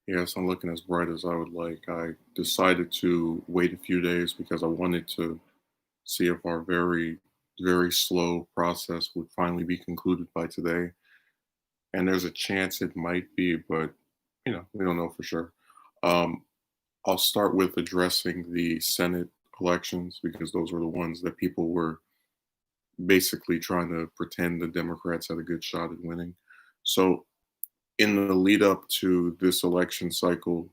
Yeah, it's not looking as bright as I would like. I decided to wait a few days because I wanted to see if our very slow process would finally be concluded by today. And there's a chance it might be, but we don't know for sure. Um, I'll start with addressing the Senate elections because those were the ones that people were basically trying to pretend the Democrats had a good shot at winning. So, in the lead up to this election cycle,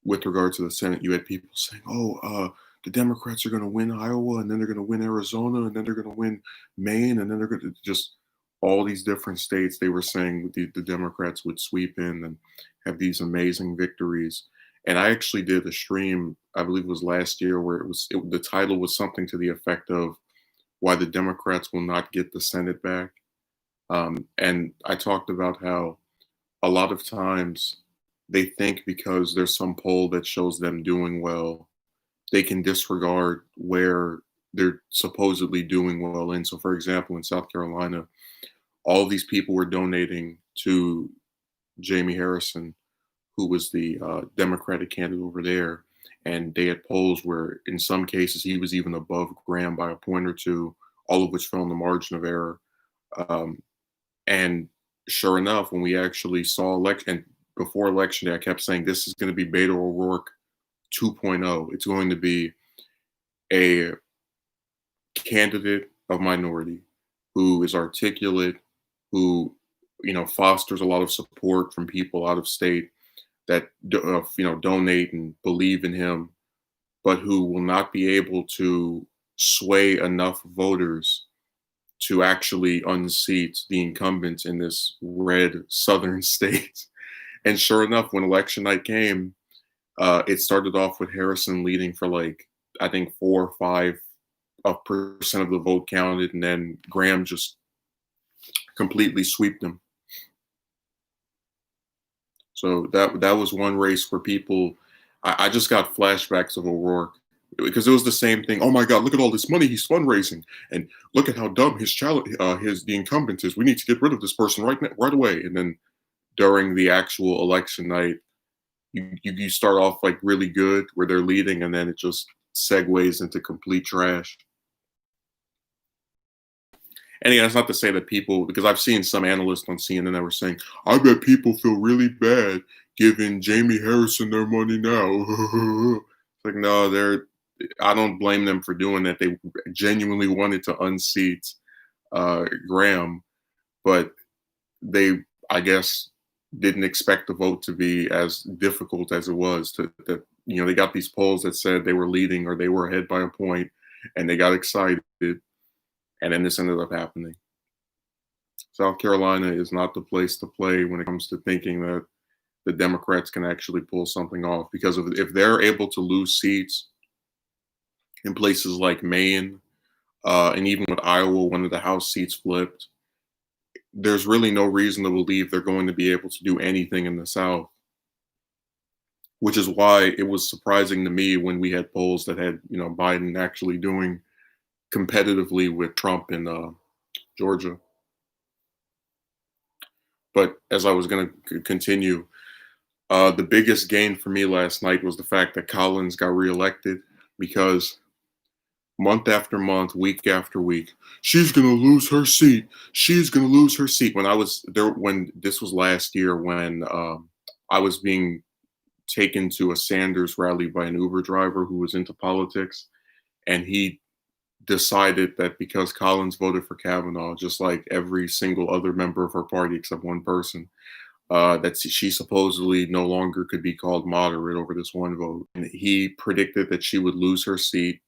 with regard to the Senate, you had people saying, "Oh, the Democrats are going to win Iowa, and then they're going to win Arizona, and then they're going to win Maine, and then they're going to just all these different states." They were saying the Democrats would sweep in and have these amazing victories. And I actually did a stream, I believe it was last year, where the title was something to the effect of "Why the Democrats Will Not Get the Senate Back." And I talked about how a lot of times they think because there's some poll that shows them doing well, they can disregard where they're supposedly doing well in. So, for example, in South Carolina, all these people were donating to Jamie Harrison, who was the Democratic candidate over there. And they had polls where, in some cases, he was even above Graham by a point or two, all of which fell in the margin of error. Um, and sure enough, when we actually saw election and before election day, I kept saying this is going to be Beto O'Rourke 2.0. It's going to be a candidate of minority who is articulate, who fosters a lot of support from people out of state that donate and believe in him, but who will not be able to sway enough voters to actually unseat the incumbents in this red southern state. And sure enough, when election night came, it started off with Harrison leading for like I think 4 or 5% of the vote counted, and then Graham just completely swept them. So that was one race where people, I just got flashbacks of O'Rourke because it was the same thing. Oh my God, look at all this money he's fundraising, and look at how dumb his challenge, the incumbent is. We need to get rid of this person right away. And then during the actual election night, you start off like really good where they're leading, and then it just segues into complete trash. And again, that's not to say that people, because I've seen some analysts on CNN that were saying, I bet people feel really bad giving Jamie Harrison their money now. It's like, no, I don't blame them for doing that. They genuinely wanted to unseat Graham, but they, I guess, didn't expect the vote to be as difficult as it was. They got these polls that said they were leading or they were ahead by a point, and they got excited. And then this ended up happening. South Carolina is not the place to play when it comes to thinking that the Democrats can actually pull something off. Because if they're able to lose seats in places like Maine, and even with Iowa, one of the House seats flipped, there's really no reason to believe they're going to be able to do anything in the South. Which is why it was surprising to me when we had polls that had, Biden actually doing competitively with Trump in Georgia. But as I was going to continue, the biggest gain for me last night was the fact that Collins got reelected because month after month, week after week, she's going to lose her seat. She's going to lose her seat. When I was there, when this was last year, when I was being taken to a Sanders rally by an Uber driver who was into politics, and he decided that because Collins voted for Kavanaugh, just like every single other member of her party except one person, that she supposedly no longer could be called moderate over this one vote. And he predicted that she would lose her seat.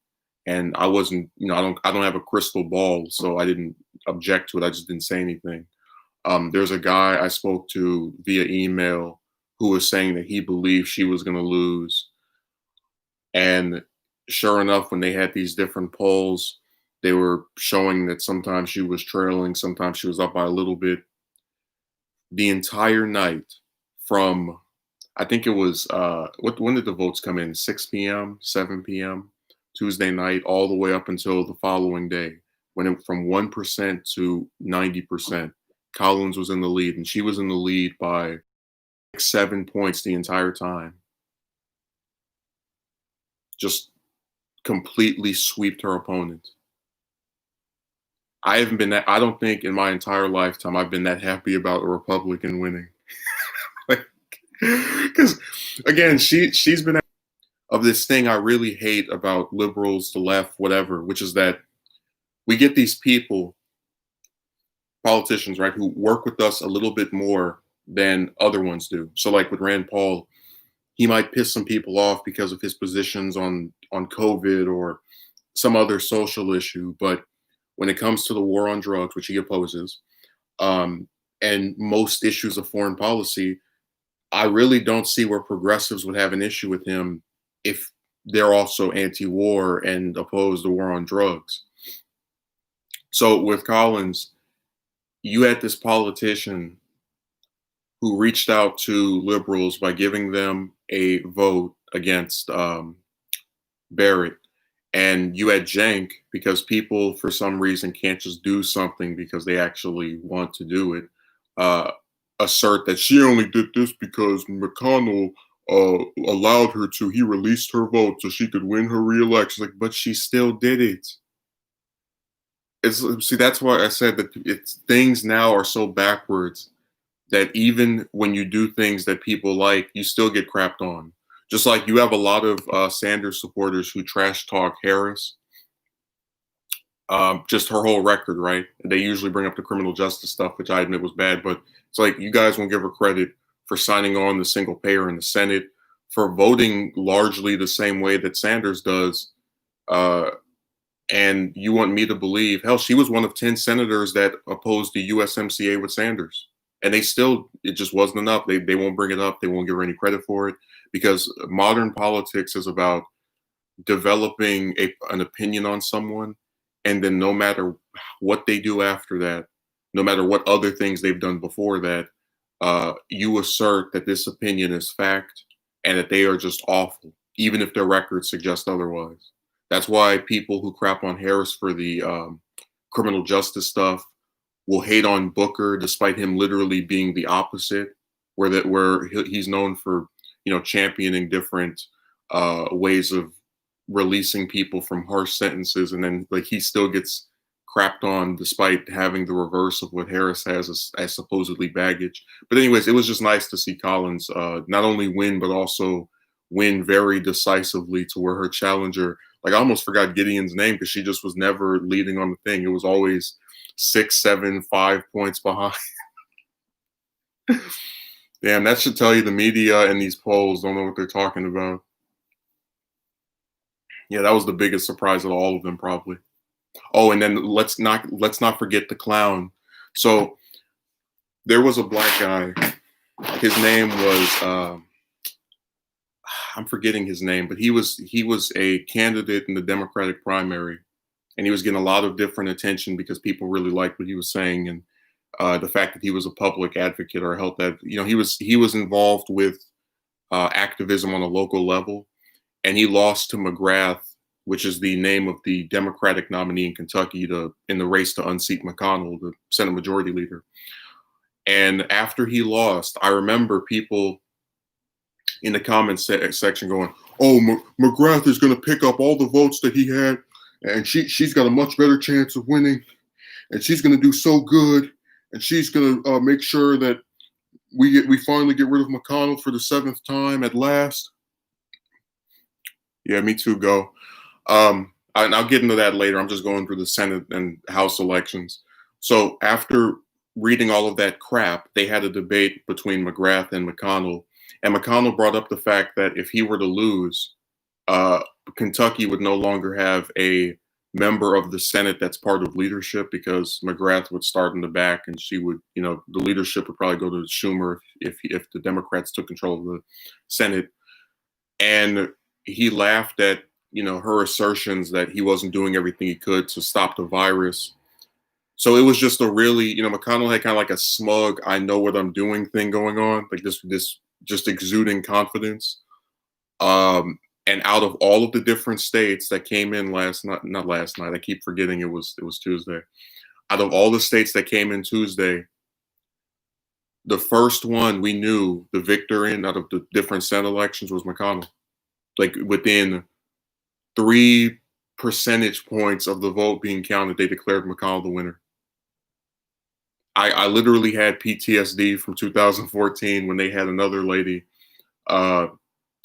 And I wasn't, I don't have a crystal ball, so I didn't object to it. I just didn't say anything. There's a guy I spoke to via email who was saying that he believed she was going to lose. And sure enough, when they had these different polls, they were showing that sometimes she was trailing, sometimes she was up by a little bit. The entire night from, I think it was, when did the votes come in? 6 p.m., 7 p.m., Tuesday night, all the way up until the following day, when it from 1% to 90%. Collins was in the lead, and she was in the lead by 7 points the entire time. Just completely swept her opponent. I haven't been that. I don't think in my entire lifetime I've been that happy about a Republican winning. Because again, she's been of this thing I really hate about liberals, the left, whatever, which is that we get these people, politicians, right, who work with us a little bit more than other ones do. So, like with Rand Paul, he might piss some people off because of his positions on COVID or some other social issue, but when it comes to the war on drugs, which he opposes, um, and most issues of foreign policy, I really don't see where progressives would have an issue with him if they're also anti-war and oppose the war on drugs. So with Collins, you had this politician who reached out to liberals by giving them a vote against Barrett. And you had Cenk, because people for some reason can't just do something because they actually want to do it, uh, assert that she only did this because McConnell allowed her to. He released her vote so she could win her reelection. Like, but she still did it. See, that's why I said that things now are so backwards that even when you do things that people like, you still get crapped on. Just like you have a lot of Sanders supporters who trash talk Harris, just her whole record, right? They usually bring up the criminal justice stuff, which I admit was bad, but it's like you guys won't give her credit for signing on the single payer in the Senate, for voting largely the same way that Sanders does. And you want me to believe, hell, she was one of 10 senators that opposed the USMCA with Sanders. And they still, it just wasn't enough. They won't bring it up. They won't give her any credit for it, because modern politics is about developing an opinion on someone. And then no matter what they do after that, no matter what other things they've done before that, you assert that this opinion is fact and that they are just awful, even if their records suggest otherwise. That's why people who crap on Harris for the criminal justice stuff will hate on Booker, despite him literally being the opposite, where he's known for, championing different ways of releasing people from harsh sentences, and then like he still gets crapped on despite having the reverse of what Harris has as supposedly baggage. But anyways, it was just nice to see Collins not only win but also win very decisively, to where her challenger, like I almost forgot Gideon's name because she just was never leading on the thing. It was always 6, 7, 5 points behind. Damn, that should tell you the media and these polls don't know what they're talking about. Yeah, that was the biggest surprise of all of them, probably. Oh, and then let's not forget the clown. So there was a black guy. His name was I'm forgetting his name, but he was a candidate in the Democratic primary, and he was getting a lot of different attention because people really liked what he was saying, and the fact that he was a public advocate or health he was involved with activism on a local level, and he lost to McGrath, which is the name of the Democratic nominee in Kentucky in the race to unseat McConnell, the Senate Majority Leader. And after he lost, I remember people in the comments section going, "Oh, McGrath is going to pick up all the votes that he had, and she's got a much better chance of winning, and she's going to do so good, and she's going to make sure that we finally get rid of McConnell for the 7th time at last." Yeah, me too. Go. And I'll get into that later. I'm just going through the Senate and House elections. So after reading all of that crap, they had a debate between McGrath and McConnell. And McConnell brought up the fact that if he were to lose, Kentucky would no longer have a member of the Senate that's part of leadership, because McGrath would start in the back, and she would, the leadership would probably go to Schumer if the Democrats took control of the Senate. And he laughed at, her assertions that he wasn't doing everything he could to stop the virus. So it was just a really, McConnell had kind of like a smug, I know what I'm doing thing going on, like this just exuding confidence. And out of all of the different states that came in not last night, I keep forgetting it was Tuesday. Out of all the states that came in Tuesday, The first one we knew the victor in out of the different Senate elections was McConnell. Like within 3 percentage points of the vote being counted, they declared McConnell the winner. I literally had PTSD from 2014 when they had another lady, uh,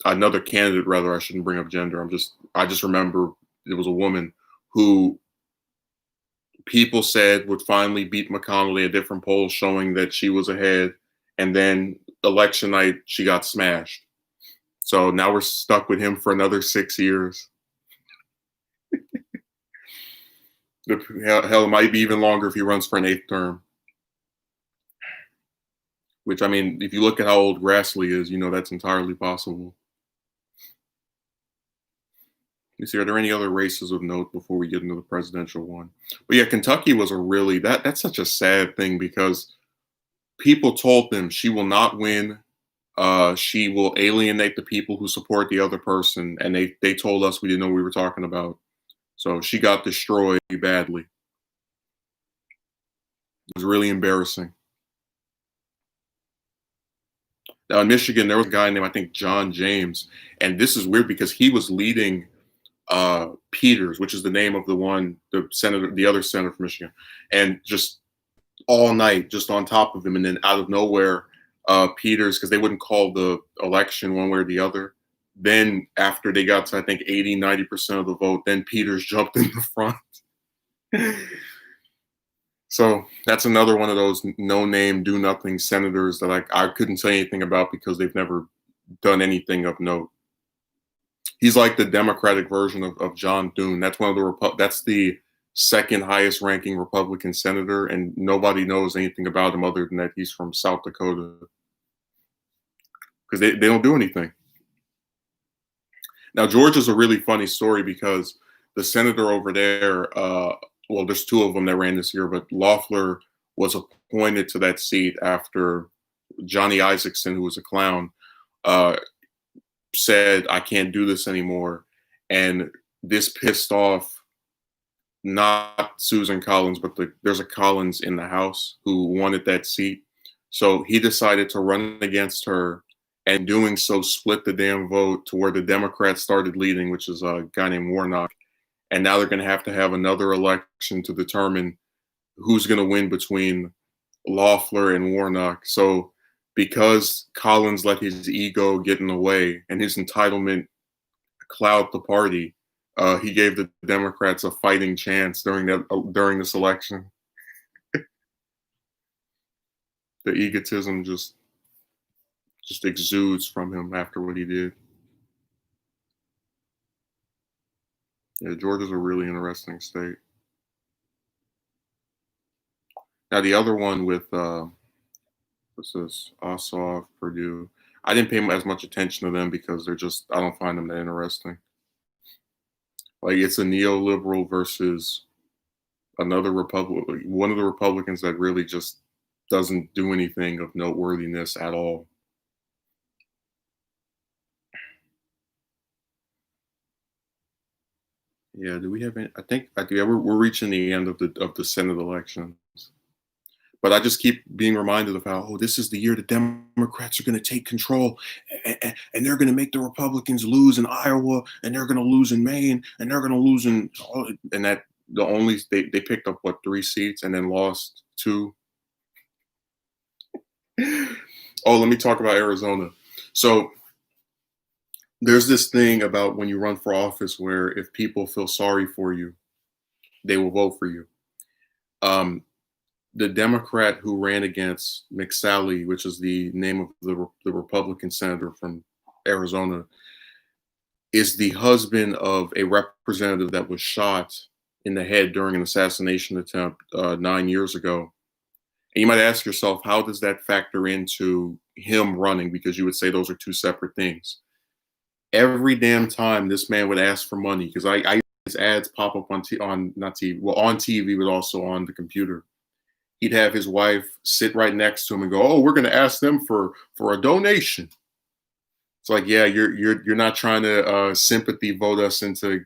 another candidate rather. I shouldn't bring up gender. I just remember it was a woman who people said would finally beat McConnell at different polls showing that she was ahead. And then election night, she got smashed. So now we're stuck with him for another 6 years. Hell, it might be even longer if he runs for an eighth term. Which, I mean, if you look at how old Grassley is, you know that's entirely possible. Let me see, are there any other races of note before we get into the presidential one? But yeah, Kentucky was a really that's such a sad thing because people told them she will not win. She will alienate the people who support the other person, and they told us we didn't know what we were talking about. So she got destroyed badly. It was really embarrassing. Now in Michigan, there was a guy named I think John James, and this is weird because he was leading Peters, which is the name of the other senator from Michigan, and just all night, just on top of him, and then out of nowhere, Peters, because they wouldn't call the election one way or the other. Then after they got to I think 80-90% of the vote, then Peters jumped in the front. So that's another one of those no-name, do-nothing senators that I couldn't say anything about because they've never done anything of note. He's like the Democratic version of John Thune. That's that's the second highest ranking Republican senator, and nobody knows anything about him other than that he's from South Dakota because they don't do anything. Now, Georgia's a really funny story because the senator over there, well, there's two of them that ran this year, but Loeffler was appointed to that seat after Johnny Isaacson, who was a clown, said, I can't do this anymore. And this pissed off not Susan Collins, but there's a Collins in the House who wanted that seat. So he decided to run against her, and doing so split the damn vote to where the Democrats started leading, which is a guy named Warnock. And now they're going to have another election to determine who's going to win between Loeffler and Warnock. So because Collins let his ego get in the way and his entitlement cloud the party, he gave the Democrats a fighting chance during this election. The egotism just exudes from him after what he did. Yeah, Georgia's a really interesting state. Now the other one with what's this? Ossoff, Purdue. I didn't pay as much attention to them because I don't find them that interesting. Like it's a neoliberal versus another Republican, one of the Republicans that really just doesn't do anything of noteworthiness at all. Yeah, do we have any? I think yeah, we're reaching the end of the Senate elections. But I just keep being reminded of how, this is the year the Democrats are going to take control, and they're going to make the Republicans lose in Iowa, and they're going to lose in Maine, and they're going to lose and that they picked up 3 seats and then lost 2. Oh, let me talk about Arizona. So there's this thing about when you run for office where if people feel sorry for you, they will vote for you. The Democrat who ran against McSally, which is the name of the Republican senator from Arizona, is the husband of a representative that was shot in the head during an assassination attempt 9 years ago. And you might ask yourself, how does that factor into him running? Because you would say those are 2 separate things. Every damn time this man would ask for money, because I his ads pop up on TV, but also on the computer. He'd have his wife sit right next to him and go, "Oh, we're going to ask them for a donation." It's like, yeah, you're not trying to sympathy vote us into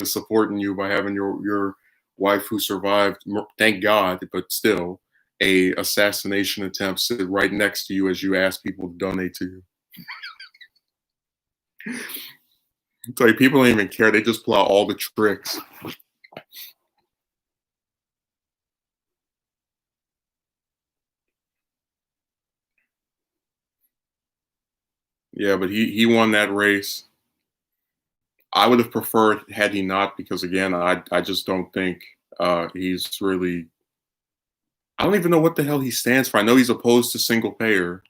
supporting you by having your wife who survived, thank God, but still, a assassination attempt sit right next to you as you ask people to donate to you. It's like people don't even care. They just pull out all the tricks. Yeah, but he won that race. I would have preferred had he not, because again, I just don't think he's really. I don't even know what the hell he stands for. I know he's opposed to single payer,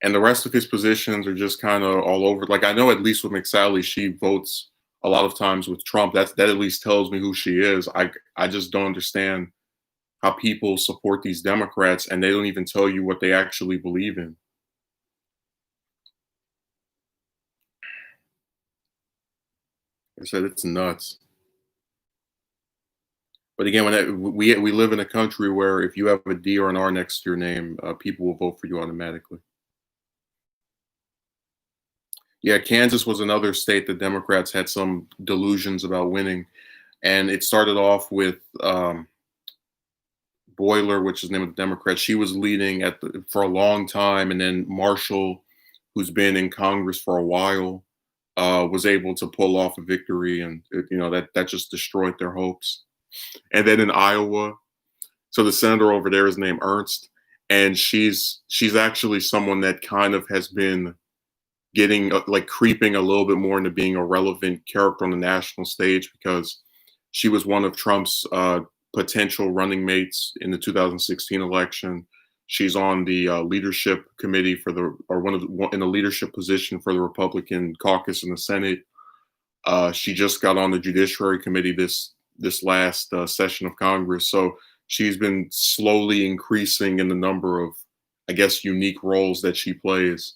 and the rest of his positions are just kind of all over. Like I know at least with McSally, she votes a lot of times with Trump. That at least tells me who she is. I just don't understand how people support these Democrats and they don't even tell you what they actually believe in. I said it's nuts. But again, we live in a country where if you have a D or an R next to your name, people will vote for you automatically. Yeah, Kansas was another state that Democrats had some delusions about winning, and it started off with Boiler, which is the name of the Democrat. She was leading for a long time, and then Marshall, who's been in Congress for a while, was able to pull off a victory, and that just destroyed their hopes. And then in Iowa, so the senator over there is named Ernst, and she's actually someone that kind of has been getting like creeping a little bit more into being a relevant character on the national stage because she was one of Trump's potential running mates in the 2016 election. She's on the leadership committee for in a leadership position for the Republican caucus in the Senate. She just got on the Judiciary Committee this last session of Congress. So she's been slowly increasing in the number of, I guess, unique roles that she plays.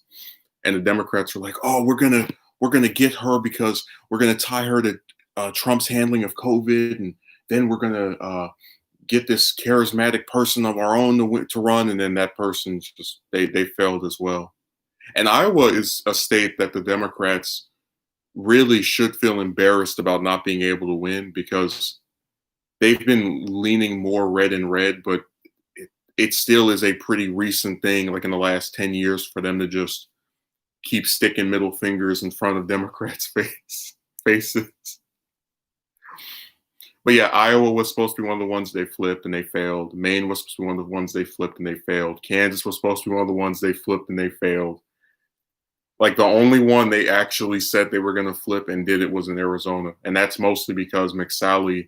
And the Democrats are like, "Oh, we're gonna get her because we're gonna tie her to Trump's handling of COVID, and then we're gonna get this charismatic person of our own to run." And then that person just they failed as well. And Iowa is a state that the Democrats really should feel embarrassed about not being able to win because they've been leaning more red and red, but it still is a pretty recent thing, like in the last 10 years, for them to just keep sticking middle fingers in front of Democrats' faces. But yeah, Iowa was supposed to be one of the ones they flipped and they failed. Maine was supposed to be one of the ones they flipped and they failed. Kansas was supposed to be one of the ones they flipped and they failed. Like the only one they actually said they were going to flip and did it was in Arizona. And that's mostly because McSally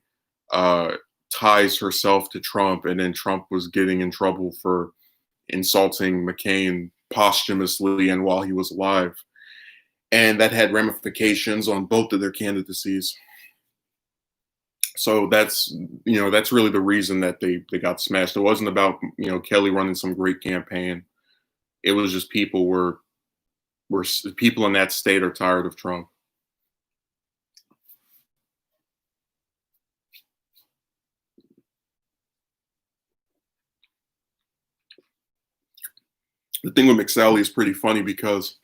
ties herself to Trump, and then Trump was getting in trouble for insulting McCain posthumously and while he was alive. And that had ramifications on both of their candidacies. So that's really the reason that they got smashed. It wasn't about Kelly running some great campaign. It was just people people in that state are tired of Trump. The thing with McSally is pretty funny because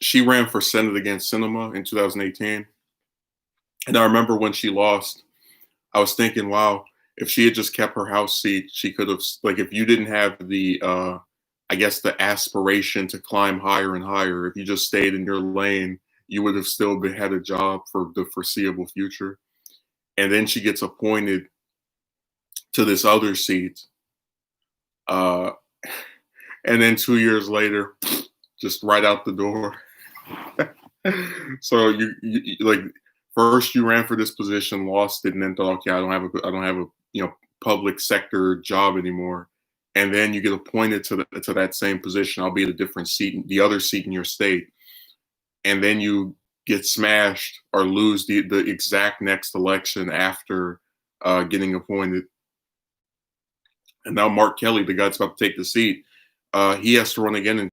she ran for Senate against Sinema in 2018. And I remember when she lost, I was thinking, wow, if she had just kept her House seat, she could have, like, if you didn't have I guess, the aspiration to climb higher and higher, if you just stayed in your lane, you would have still had a job for the foreseeable future. And then she gets appointed to this other seat. Uh, and then 2 years later, just right out the door. So you like first you ran for this position, lost it, and then thought, okay, I don't have a public sector job anymore. And then you get appointed to that same position, albeit a different seat, the other seat in your state, and then you get smashed or lose the exact next election after getting appointed. And now Mark Kelly, the guy that's about to take the seat, he has to run again. And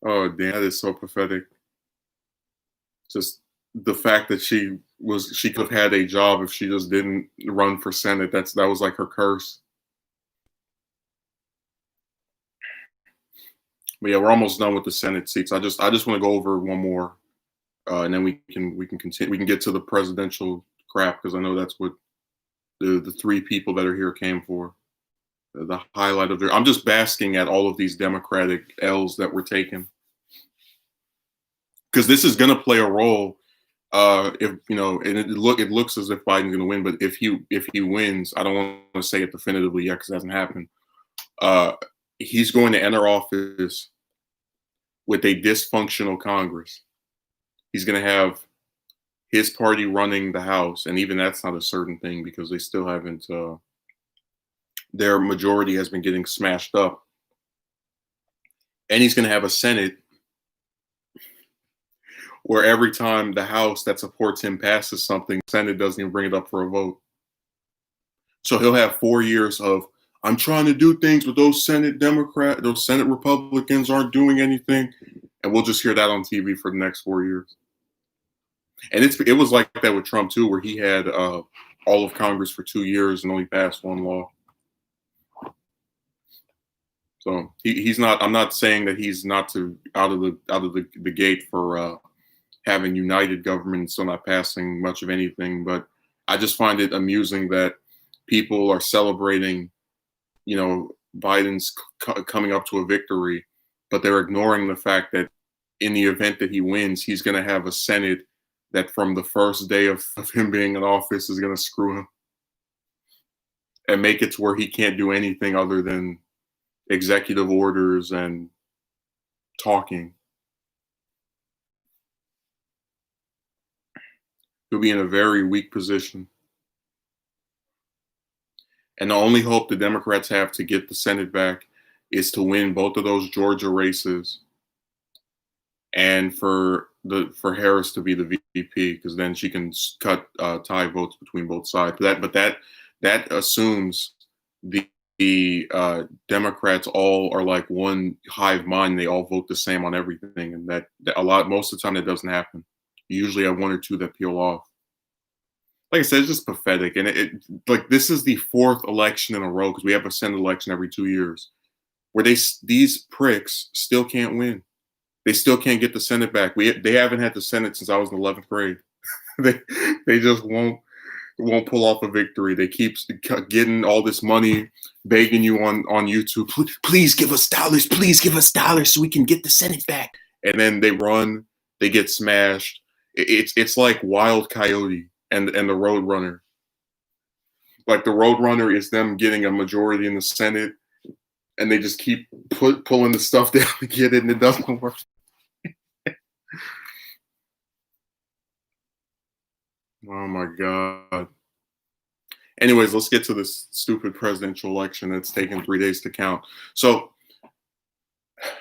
oh, damn, that is so pathetic. Just the fact that she could have had a job if she just didn't run for Senate. That was like her curse. But yeah, we're almost done with the Senate seats. I just want to go over one more, and then we can continue. We can get to the presidential crap because I know that's what the three people that are here came for. The highlight of their. I'm just basking at all of these Democratic L's that were taken because this is going to play a role. If you know, and it looks as if Biden's going to win, but if he wins, I don't want to say it definitively yet because it hasn't happened. Uh, he's going to enter office with a dysfunctional Congress. He's going to have his party running the House, and even that's not a certain thing because they still haven't. Their majority has been getting smashed up, and he's going to have a Senate where every time the House that supports him passes something, the Senate doesn't even bring it up for a vote. So he'll have 4 years of I'm trying to do things, but those Senate Republicans aren't doing anything, and we'll just hear that on TV for the next 4 years. And it was like that with Trump too, where he had all of Congress for 2 years and only passed one law. So he's not. I'm not saying that he's not out of the gate for having united government and still not passing much of anything. But I just find it amusing that people are celebrating, Biden's coming up to a victory, but they're ignoring the fact that in the event that he wins, he's going to have a Senate that from the first day of him being in office is going to screw him and make it to where he can't do anything other than executive orders and talking. He'll be in a very weak position. And the only hope the Democrats have to get the Senate back is to win both of those Georgia races and for Harris to be the VP, because then she can cut tie votes between both sides. But that assumes the Democrats all are like one hive mind. They all vote the same on everything, and that most of the time that doesn't happen. You usually have one or two that peel off. Like I said, it's just pathetic, and it like this is the fourth election in a row because we have a Senate election every 2 years, where these pricks still can't win. They still can't get the Senate back. They haven't had the Senate since I was in 11th grade. they just won't pull off a victory. They keep getting all this money, begging you on YouTube, please give us dollars so we can get the Senate back. And then they run, they get smashed. It's like Wild Coyote and the Roadrunner. Like the Roadrunner is them getting a majority in the Senate, and they just keep pulling the stuff down to get it, and it doesn't work. Oh my God. Anyways, let's get to this stupid presidential election that's taken 3 days to count. So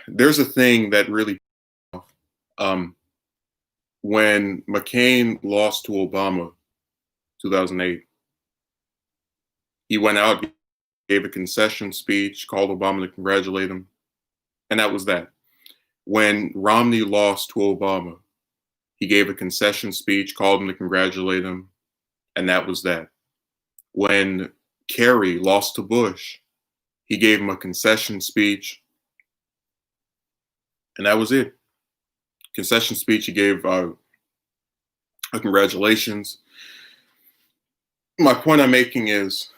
there's a thing that really, when McCain lost to Obama, 2008, he went out, gave a concession speech, called Obama to congratulate him, and that was that. When Romney lost to Obama, he gave a concession speech, called him to congratulate him, and that was that. When Kerry lost to Bush, he gave him a concession speech, and that was it. Concession speech, he gave a congratulations. My point I'm making is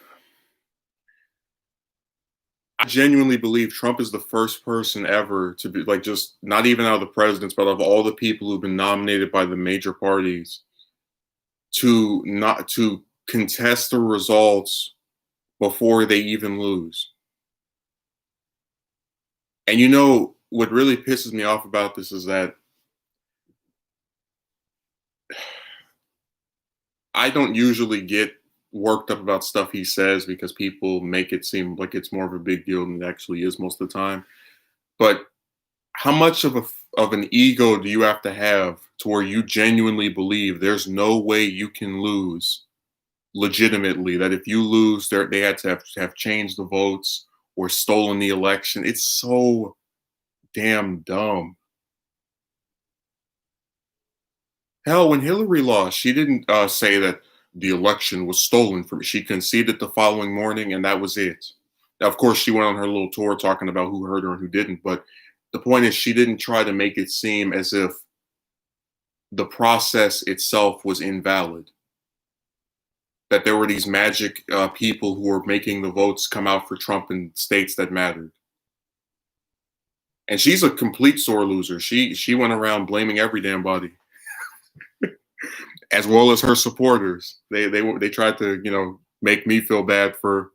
I genuinely believe Trump is the first person ever to be like, just not even out of the presidents, but of all the people who've been nominated by the major parties to contest the results before they even lose. And what really pisses me off about this is that I don't usually get worked up about stuff he says because people make it seem like it's more of a big deal than it actually is most of the time. But how much of an ego do you have to where you genuinely believe there's no way you can lose legitimately, that if you lose, they had to have changed the votes or stolen the election? It's so damn dumb. Hell, when Hillary lost, she didn't say that the election was stolen from her. She conceded the following morning, and that was it. Now, of course, she went on her little tour talking about who heard her and who didn't. But the point is, she didn't try to make it seem as if the process itself was invalid. that there were these magic people who were making the votes come out for Trump in states that mattered. And she's a complete sore loser. She went around blaming every damn body, as well as her supporters. They tried to make me feel bad for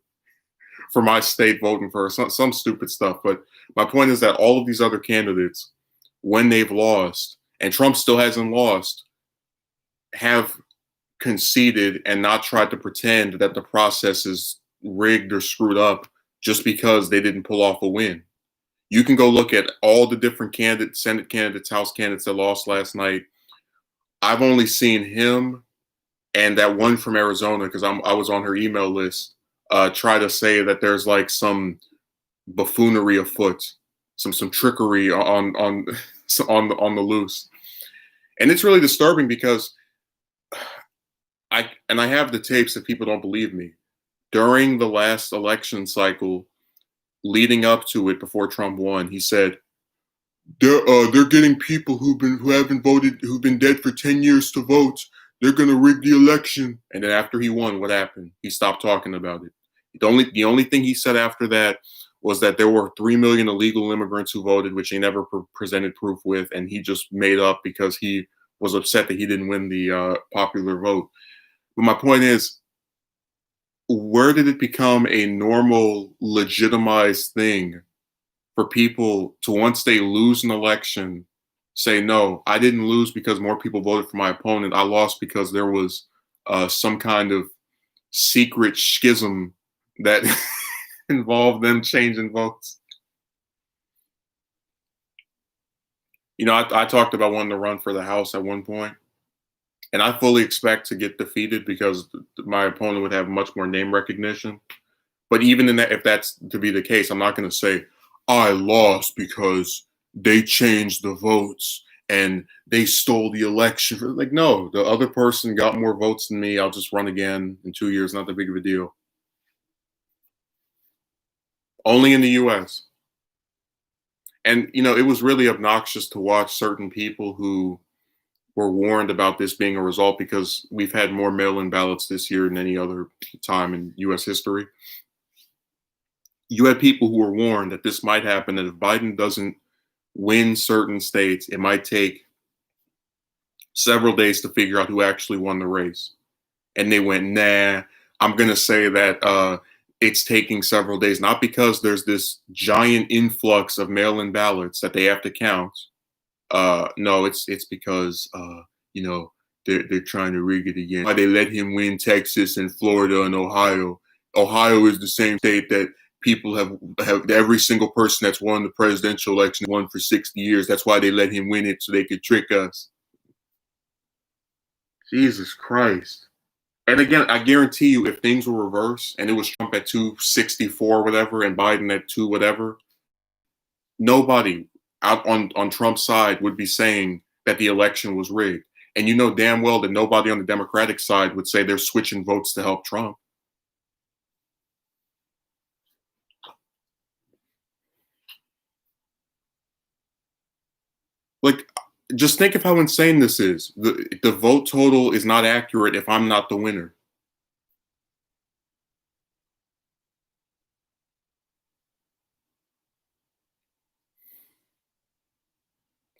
my state voting for her, some stupid stuff. But my point is that all of these other candidates, when they've lost, and Trump still hasn't lost, have conceded and not tried to pretend that the process is rigged or screwed up just because they didn't pull off a win. You can go look at all the different candidates, Senate candidates, House candidates that lost last night. I've only seen him and that one from Arizona, because I was on her email list, try to say that there's like some buffoonery afoot, some trickery on the loose. And it's really disturbing because I have the tapes if people don't believe me. During the last election cycle, leading up to it before Trump won, he said, they're getting people who haven't voted, who've been dead for 10 years to vote. They're gonna rig the election. And then after he won, what happened? He stopped talking about it. The only thing he said after that was that there were 3 million illegal immigrants who voted, which he never presented proof with, and he just made up because he was upset that he didn't win the popular vote. But my point is, where did it become a normal, legitimized thing for people to, once they lose an election, say, no, I didn't lose because more people voted for my opponent. I lost because there was some kind of secret schism that involved them changing votes. I talked about wanting to run for the House at one point, and I fully expect to get defeated because my opponent would have much more name recognition. But even in that, if that's to be the case, I'm not going to say I lost because they changed the votes and they stole the election. Like, no, the other person got more votes than me. I'll just run again in 2 years. Not that big of a deal. Only in the US. And, it was really obnoxious to watch certain people who were warned about this being a result, because we've had more mail-in ballots this year than any other time in US history. You had people who were warned that this might happen, that if Biden doesn't win certain states, it might take several days to figure out who actually won the race. And they went, nah, I'm going to say that it's taking several days, not because there's this giant influx of mail-in ballots that they have to count. No, it's because, they're trying to rig it again. Why they let him win Texas and Florida and Ohio. Ohio is the same state that people have every single person that's won the presidential election won for 60 years. That's why they let him win it, so they could trick us. Jesus Christ. And again, I guarantee you, if things were reversed and it was Trump at 264 whatever and Biden at 2 whatever, nobody out on Trump's side would be saying that the election was rigged. And you know damn well that nobody on the Democratic side would say they're switching votes to help Trump. Like, just think of how insane this is. The vote total is not accurate if I'm not the winner.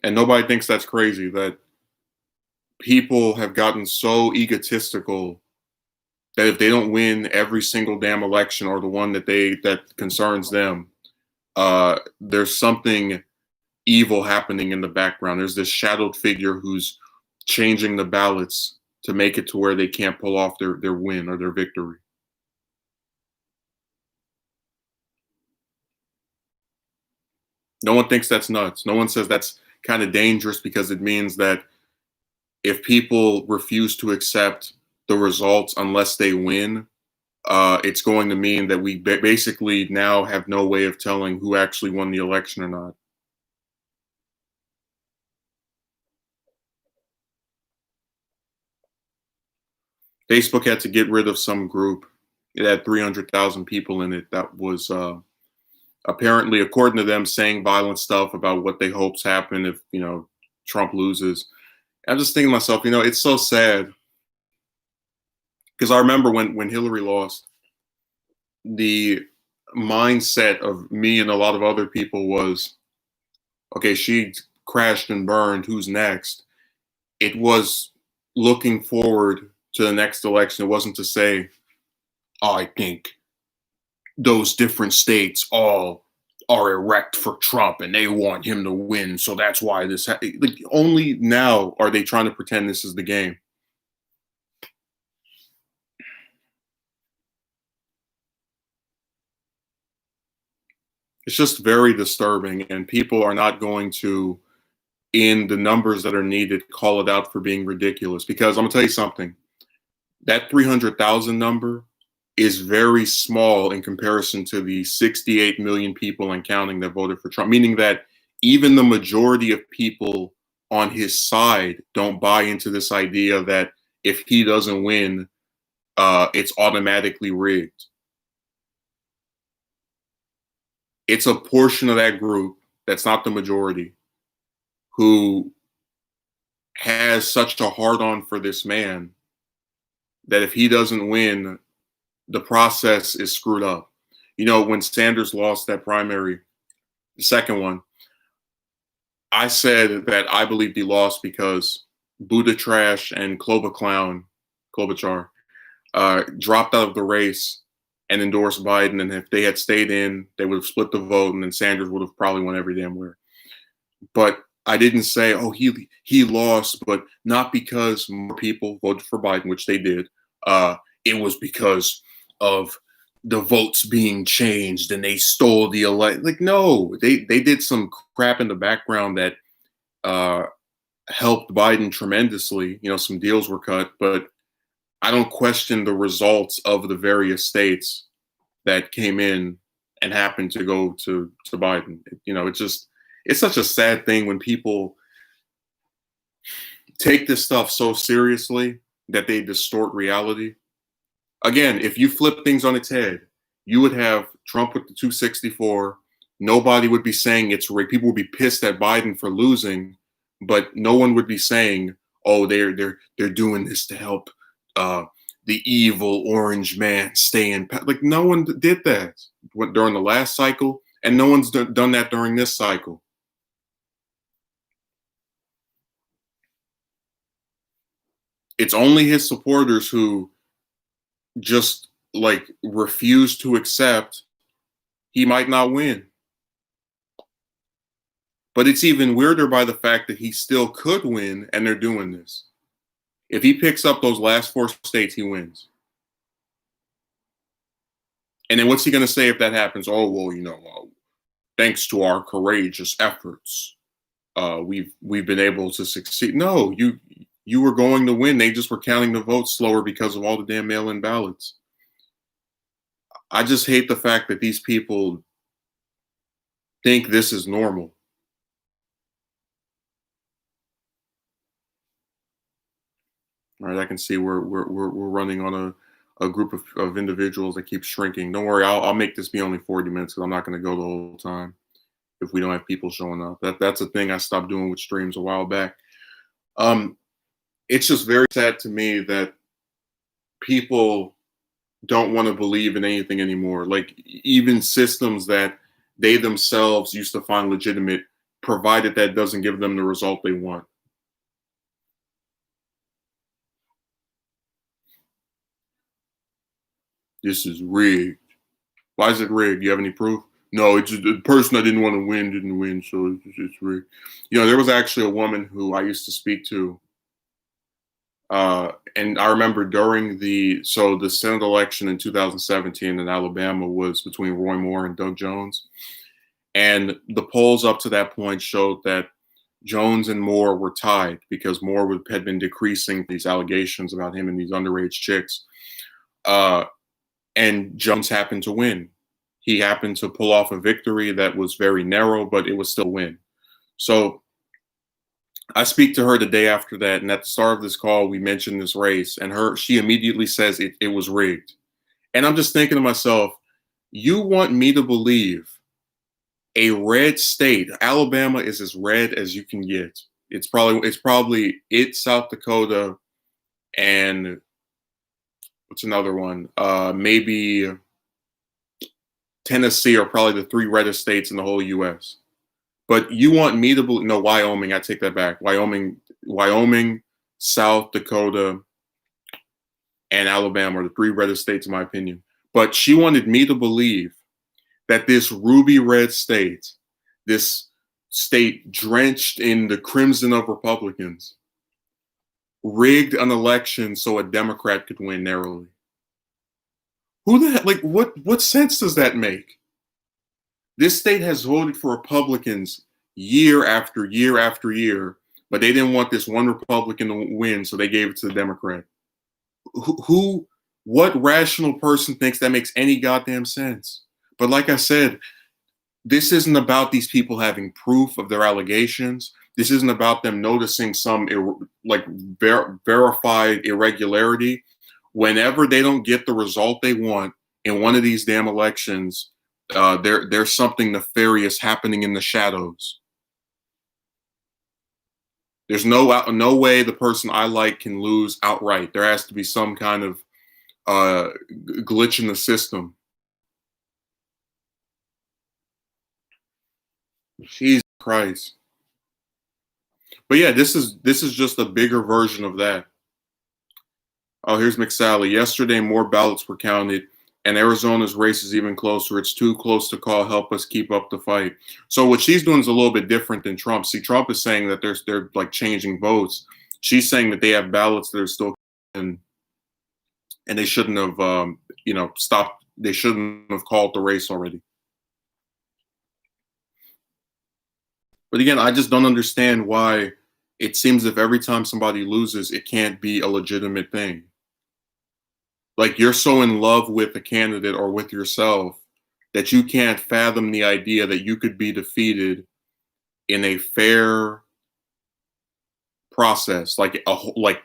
And nobody thinks that's crazy, that people have gotten so egotistical that if they don't win every single damn election, or the one that concerns them, there's something evil happening in the background. There's this shadowed figure who's changing the ballots to make it to where they can't pull off their win or their victory. No one thinks that's nuts. No one says that's kind of dangerous, because it means that if people refuse to accept the results unless they win, it's going to mean that we basically now have no way of telling who actually won the election or not. Facebook had to get rid of some group. It had 300,000 people in it that was apparently, according to them, saying violent stuff about what they hopes happen if Trump loses. I'm just thinking to myself, it's so sad Because I remember when Hillary lost, the mindset of me and a lot of other people was, okay, she crashed and burned. Who's next? It was looking forward to the next election. It wasn't to say, oh, I think those different states all are erect for Trump and they want him to win. So that's why like, only now are they trying to pretend this is the game. It's just very disturbing, and people are not going to, in the numbers that are needed, call it out for being ridiculous. Because I'm gonna tell you something, that 300,000 number is very small in comparison to the 68 million people and counting that voted for Trump, meaning that even the majority of people on his side don't buy into this idea that if he doesn't win, it's automatically rigged. It's a portion of that group that's not the majority who has such a hard on for this man that if he doesn't win, the process is screwed up. You know, when Sanders lost that primary, the second one, I said that I believed he lost because Buddha Trash and Klobuchar, dropped out of the race and endorsed Biden. And if they had stayed in, they would have split the vote, and then Sanders would have probably won every damn where. But I didn't say, oh, he lost, but not because more people voted for Biden, which they did. It was because of the votes being changed and they stole the elect. Like, no, they did some crap in the background that helped Biden tremendously. You know, some deals were cut, but I don't question the results of the various states that came in and happened to go to Biden. You know, it's such a sad thing when people take this stuff so seriously that they distort reality. Again, if you flip things on its head, you would have Trump with the 264. Nobody would be saying it's rigged. People would be pissed at Biden for losing, but no one would be saying, "Oh, they're doing this to help the evil orange man stay in." Like, no one did that during the last cycle, and no one's done that during this cycle. It's only his supporters who just like refuse to accept he might not win. But it's even weirder by the fact that he still could win, and they're doing this. If he picks up those last four states, he wins. And then what's he going to say if that happens? Oh, well, you know, thanks to our courageous efforts, we've been able to succeed. No, you were going to win. They just were counting the votes slower because of all the damn mail-in ballots. I just hate the fact that these people think this is normal. All right, I can see we're running on a group of individuals that keep shrinking. Don't worry, I'll make this be only 40 minutes because I'm not going to go the whole time if we don't have people showing up. That's a thing I stopped doing with streams a while back. It's just very sad to me that people don't want to believe in anything anymore. Like, even systems that they themselves used to find legitimate, provided that doesn't give them the result they want. This is rigged. Why is it rigged? You have any proof? No, it's just the person I didn't want to win didn't win, so it's rigged. You know, there was actually a woman who I used to speak to, and I remember during the Senate election in 2017 in Alabama was between Roy Moore and Doug Jones, and the polls up to that point showed that Jones and Moore were tied because Moore had been decreasing these allegations about him and these underage chicks. And Jones happened to win. He happened to pull off a victory that was very narrow, but it was still a win. So I speak to her the day after that, and at the start of this call, we mentioned this race, and she immediately says it was rigged. And I'm just thinking to myself, you want me to believe a red state, Alabama is as red as you can get. It's probably South Dakota, and what's another one? Maybe Tennessee are probably the three reddest states in the whole U.S. But you want me to believe? No, Wyoming. I take that back. Wyoming, South Dakota, and Alabama are the three reddest states, in my opinion. But she wanted me to believe that this ruby red state, this state drenched in the crimson of Republicans, rigged an election so a Democrat could win narrowly. Who the heck? Like, what sense does that make? This state has voted for Republicans year after year after year, but they didn't want this one Republican to win, so they gave it to the Democrat. What rational person thinks that makes any goddamn sense? But like I said, this isn't about these people having proof of their allegations. This isn't about them noticing some verified irregularity. Whenever they don't get the result they want in one of these damn elections, there's something nefarious happening in the shadows. There's no way the person I like can lose outright. There has to be some kind of glitch in the system. Jesus Christ. But yeah, this is just a bigger version of that. Oh, here's McSally. Yesterday, more ballots were counted, and Arizona's race is even closer. It's too close to call. Help us keep up the fight. So what she's doing is a little bit different than Trump. See, Trump is saying that they're like changing votes. She's saying that they have ballots that are still and they shouldn't have stopped. They shouldn't have called the race already. But again, I just don't understand why it seems if every time somebody loses, it can't be a legitimate thing. Like you're so in love with a candidate or with yourself that you can't fathom the idea that you could be defeated in a fair process. Like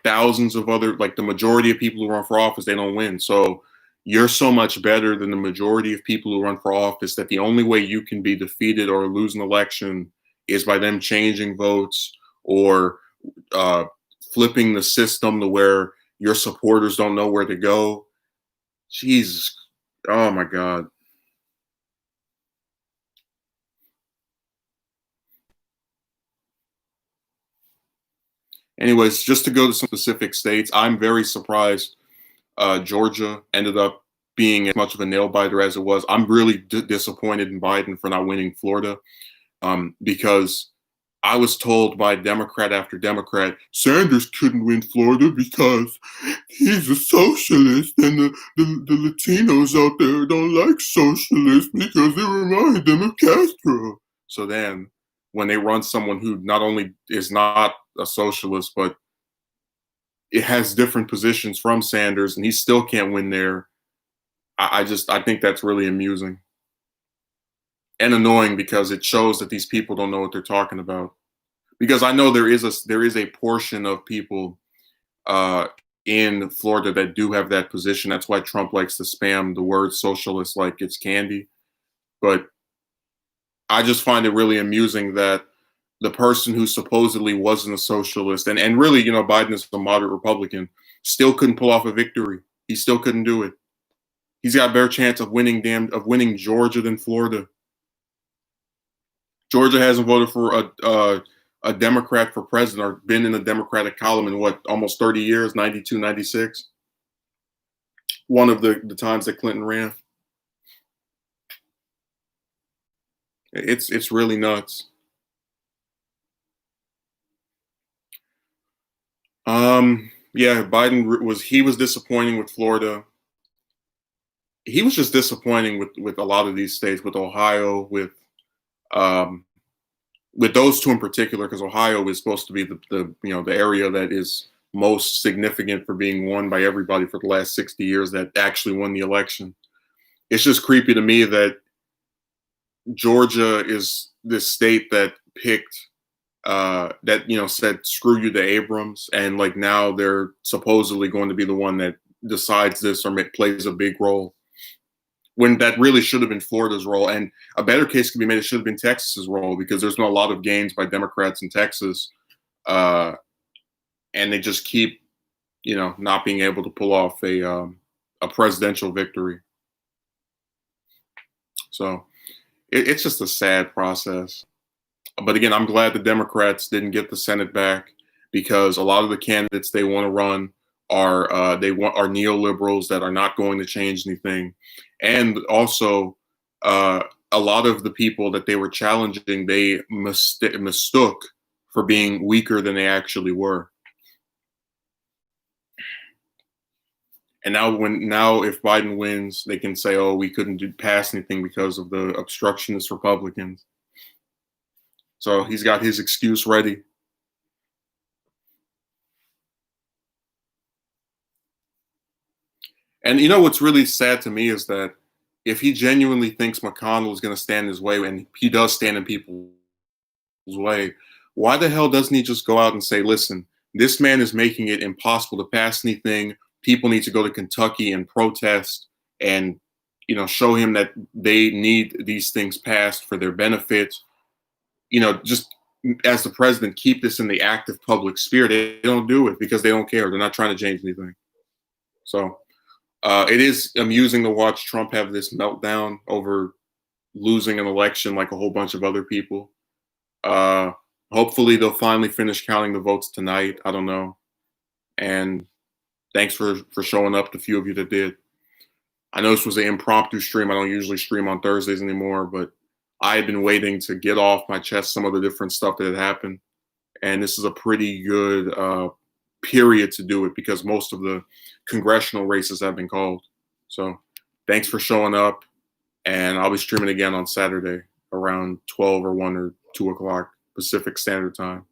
thousands of other, like the majority of people who run for office, they don't win. So you're so much better than the majority of people who run for office that the only way you can be defeated or lose an election is by them changing votes or flipping the system to where your supporters don't know where to go. Jesus. Oh my God. Anyways, just to go to some specific states, I'm very surprised Georgia ended up being as much of a nail biter as it was. I'm really disappointed in Biden for not winning Florida because I was told by Democrat after Democrat, Sanders couldn't win Florida because he's a socialist and the Latinos out there don't like socialists because they remind them of Castro. So then when they run someone who not only is not a socialist, but it has different positions from Sanders and he still can't win there, I think that's really amusing. And annoying because it shows that these people don't know what they're talking about. Because I know there is a portion of people in Florida that do have that position. That's why Trump likes to spam the word socialist like it's candy. But I just find it really amusing that the person who supposedly wasn't a socialist and really, Biden is a moderate Republican, still couldn't pull off a victory. He still couldn't do it. He's got a better chance of winning Georgia than Florida. Georgia hasn't voted for a Democrat for president or been in the Democratic column in almost 30 years, 92, 96. One of the times that Clinton ran. It's really nuts. Yeah, Biden was disappointing with Florida. He was just disappointing with a lot of these states, with Ohio, with those two in particular, because Ohio is supposed to be the area that is most significant for being won by everybody for the last 60 years that actually won the election. It's just creepy to me that Georgia is this state that picked said screw you to Abrams, and like now they're supposedly going to be the one that decides this or plays a big role, when that really should have been Florida's role. And a better case could be made, it should have been Texas's role, because there's been a lot of gains by Democrats in Texas, and they just keep not being able to pull off a presidential victory. So it's just a sad process. But again, I'm glad the Democrats didn't get the Senate back because a lot of the candidates they want to run are neoliberals that are not going to change anything, and also a lot of the people that they were challenging they mistook for being weaker than they actually were. And now if Biden wins, they can say, "Oh, we couldn't pass anything because of the obstructionist Republicans." So he's got his excuse ready. And you know what's really sad to me is that if he genuinely thinks McConnell is going to stand his way, and he does stand in people's way, why the hell doesn't he just go out and say, listen, this man is making it impossible to pass anything. People need to go to Kentucky and protest and, show him that they need these things passed for their benefit. Just as the president, keep this in the active public sphere. They don't do it because they don't care. They're not trying to change anything. So it is amusing to watch Trump have this meltdown over losing an election like a whole bunch of other people. Hopefully they'll finally finish counting the votes tonight. I don't know. And thanks for showing up, the few of you that did. I know this was an impromptu stream. I don't usually stream on Thursdays anymore, but I had been waiting to get off my chest some of the different stuff that had happened. And this is a pretty good period to do it because most of the congressional races have been called. So thanks for showing up. And I'll be streaming again on Saturday around 12 or 1 or 2 o'clock Pacific Standard Time.